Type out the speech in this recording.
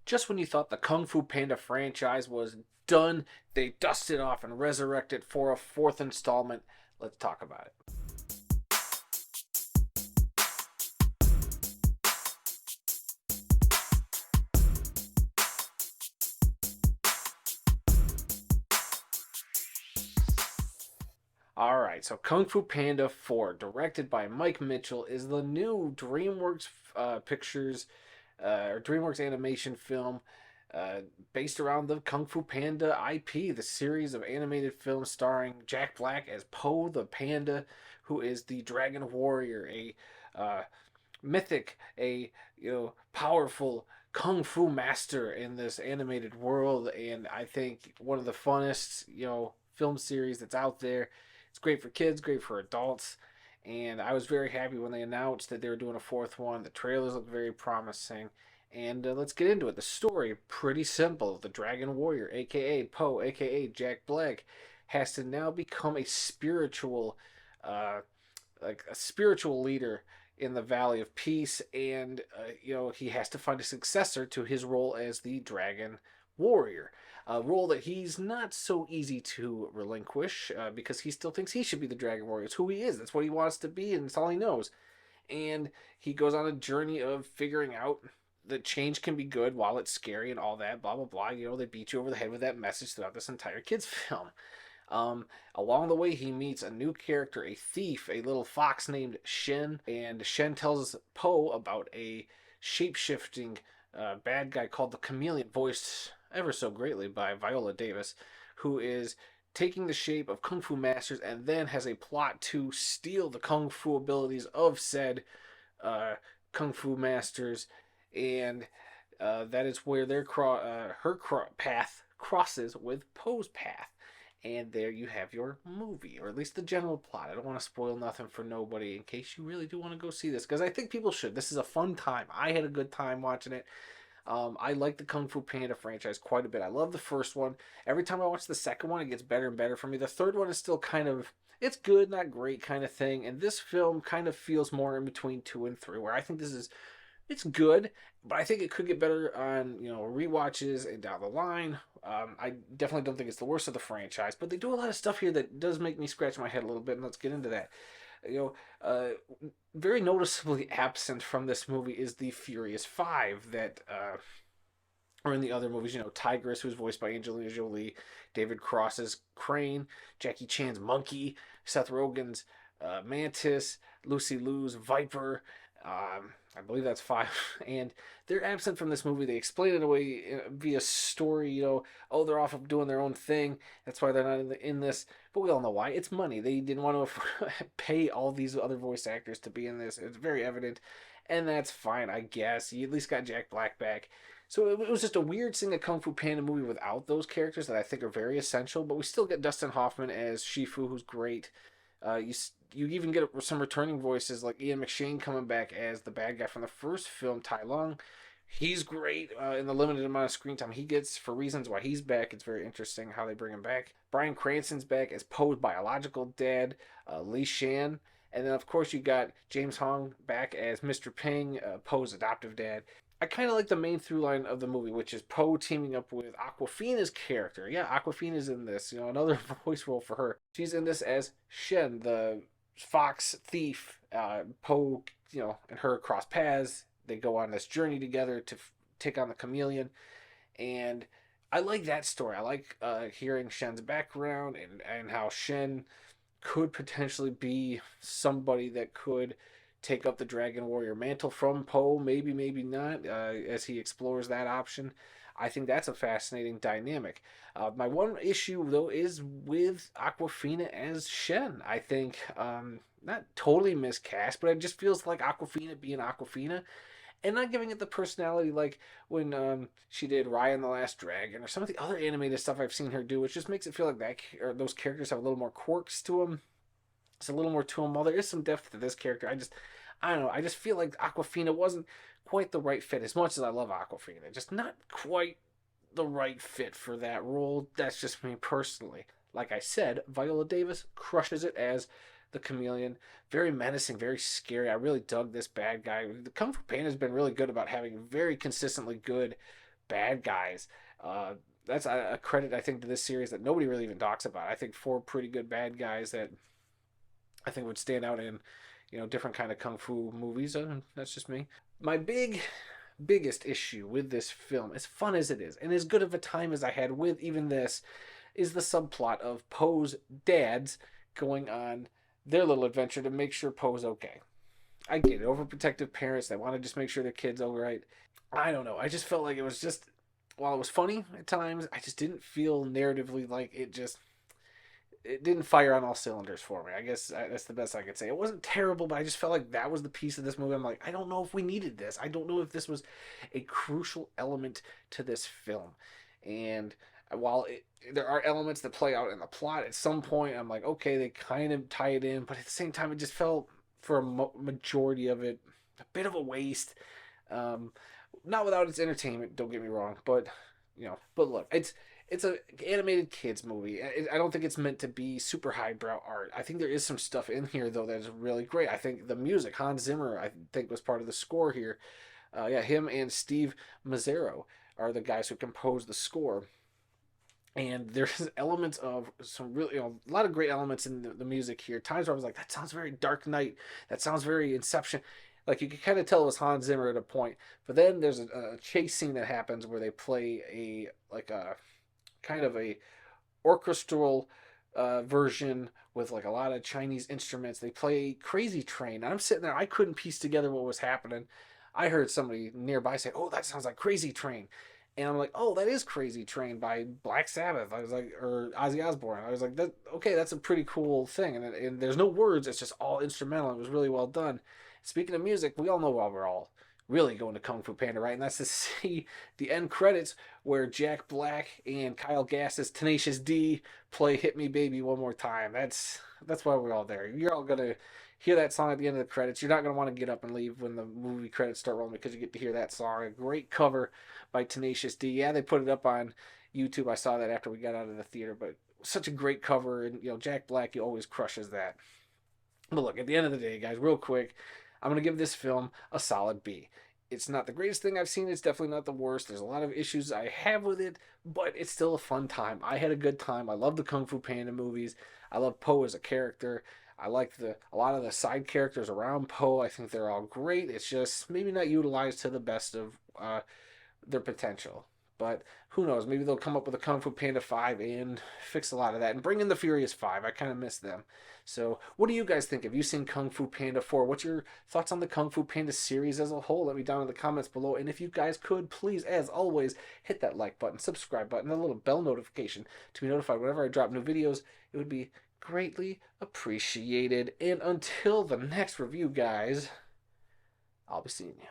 Just when you thought the Kung Fu Panda franchise was done, they dusted off and resurrected for a fourth installment. Let's talk about it. All right, so Kung Fu Panda 4, directed by Mike Mitchell, is the new DreamWorks Pictures or DreamWorks animation film uh, based around the Kung Fu Panda IP, the series of animated films starring Jack Black as Po the Panda, who is the Dragon Warrior, a uh, mythic, a powerful kung fu master in this animated world, and I think one of the funnest film series that's out there. It's great for kids, great for adults, and I was very happy when they announced that they were doing a fourth one. The trailers look very promising. And let's get into it. The story, pretty simple. The Dragon Warrior, aka Po, aka Jack Black, has to now become a spiritual, uh, like a spiritual leader in the Valley of Peace, and he has to find a successor to his role as the Dragon Warrior, a role that he's not so easy to relinquish because he still thinks he should be the Dragon Warrior. It's who he is. That's what he wants to be, and it's all he knows. And he goes on a journey of figuring out that change can be good while it's scary and all that. Blah blah blah. They beat you over the head with that message throughout this entire kids film. Along the way, he meets a new character, a thief, a little fox named Shen, and Shen tells Po about a shape-shifting bad guy called the Chameleon, voiced ever so greatly by Viola Davis, who is taking the shape of kung fu masters and then has a plot to steal the kung fu abilities of said kung fu masters, and that is where her path crosses with Po's path. And there you have your movie, or at least the general plot. I don't want to spoil nothing for nobody in case you really do want to go see this, because I think people should. This is a fun time. I had a good time watching it. I like the Kung Fu Panda franchise quite a bit. I love the first one. Every time I watch the second one, it gets better and better for me. The third one is still kind of, it's good, not great kind of thing. And this film kind of feels more in between 2 and 3, where I think it's good, but I think it could get better on rewatches and down the line. I definitely don't think it's the worst of the franchise, but they do a lot of stuff here that does make me scratch my head a little bit, and let's get into that. You know, very noticeably absent from this movie is the Furious Five that or in the other movies. Tigress, who's voiced by Angelina Jolie, David Cross's Crane, Jackie Chan's Monkey, Seth Rogen's Mantis, Lucy Liu's Viper. I believe that's five, and they're absent from this movie. They explain it away via story. Oh, they're off doing their own thing. That's why they're not in this. But we all know why. It's money. They didn't want to pay all these other voice actors to be in this. It's very evident, and that's fine, I guess. You at least got Jack Black back. So it was just a weird seeing a Kung Fu Panda movie without those characters that I think are very essential. But we still get Dustin Hoffman as Shifu, who's great. You even get some returning voices like Ian McShane coming back as the bad guy from the first film, Tai Lung. He's great in the limited amount of screen time he gets for reasons why he's back. It's very interesting how they bring him back. Bryan Cranston's back as Poe's biological dad, Li Shan. And then, of course, you got James Hong back as Mr. Ping, Poe's adoptive dad. I kind of like the main through line of the movie, which is Poe teaming up with Awkwafina's character. Yeah, Awkwafina's in this. Another voice role for her. She's in this as Shen, the fox thief. Poe, and her cross paths. They go on this journey together to take on the chameleon, and I like that story. I like hearing Shen's background and how Shen could potentially be somebody that could take up the Dragon Warrior mantle from Poe. Maybe, maybe not, as he explores that option. I think that's a fascinating dynamic. My one issue, though, is with Awkwafina as Shen. I think not totally miscast, but it just feels like Awkwafina being Awkwafina and not giving it the personality like when she did Raya and the Last Dragon or some of the other animated stuff I've seen her do, which just makes it feel like those characters have a little more quirks to them. It's a little more to them. While there is some depth to this character, I don't know. I just feel like Awkwafina wasn't quite the right fit. As much as I love Awkwafina, just not quite the right fit for that role. That's just me personally. Like I said, Viola Davis crushes it as the chameleon. Very menacing, very scary. I really dug this bad guy. The Kung Fu Panda has been really good about having very consistently good bad guys. That's a credit, I think, to this series that nobody really even talks about. I think four pretty good bad guys that I think would stand out in, different kind of kung fu movies. That's just me. My biggest issue with this film, as fun as it is, and as good of a time as I had with even this, is the subplot of Poe's dads going on their little adventure to make sure Poe's okay. I get it, overprotective parents that want to just make sure their kid's all right. I don't know. I just felt like it was just, while it was funny at times, I just didn't feel narratively like it didn't fire on all cylinders for me. I guess that's the best I could say. It wasn't terrible, but I just felt like that was the piece of this movie. I'm like, I don't know if we needed this. I don't know if this was a crucial element to this film. And while there are elements that play out in the plot, at some point I'm like, okay, they kind of tie it in, but at the same time, it just felt for a majority of it a bit of a waste. Um, Not without its entertainment. Don't get me wrong, but but look, it's a animated kids movie. I don't think it's meant to be super highbrow art. I think there is some stuff in here though that is really great. I think the music, Hans Zimmer, I think was part of the score here. Yeah, him and Steve Mazzaro are the guys who composed the score. And there's elements of some really, a lot of great elements in the music here. Times where I was like, that sounds very Dark Knight. That sounds very Inception. Like you could kind of tell it was Hans Zimmer at a point. But then there's a chase scene that happens where they play a kind of a orchestral version with like a lot of Chinese instruments. They play Crazy Train. And I'm sitting there, I couldn't piece together what was happening. I heard somebody nearby say, "Oh, that sounds like Crazy Train." And I'm like, "Oh, that is Crazy Train by Black Sabbath." I was like, or Ozzy Osbourne. I was like, okay, that's a pretty cool thing. And there's no words, it's just all instrumental. It was really well done. Speaking of music, we all know why we're all really going to Kung Fu Panda, right? And that's to see the end credits where Jack Black and Kyle Gass's Tenacious D play "Hit Me Baby One More Time." That's why we're all there. You're all gonna hear that song at the end of the credits. You're not gonna want to get up and leave when the movie credits start rolling because you get to hear that song. A great cover by Tenacious D. Yeah, they put it up on YouTube. I saw that after we got out of the theater, but such a great cover, and Jack Black, he always crushes that. But look, at the end of the day, guys, real quick, I'm going to give this film a solid B. It's not the greatest thing I've seen. It's definitely not the worst. There's a lot of issues I have with it, but it's still a fun time. I had a good time. I love the Kung Fu Panda movies. I love Poe as a character. I like a lot of the side characters around Poe. I think they're all great. It's just maybe not utilized to the best of their potential. But who knows? Maybe they'll come up with a Kung Fu Panda 5 and fix a lot of that. And bring in the Furious 5. I kind of miss them. So, what do you guys think? Have you seen Kung Fu Panda 4? What's your thoughts on the Kung Fu Panda series as a whole? Let me down in the comments below. And if you guys could, please, as always, hit that like button, subscribe button, and a little bell notification to be notified whenever I drop new videos. It would be greatly appreciated. And until the next review, guys, I'll be seeing you.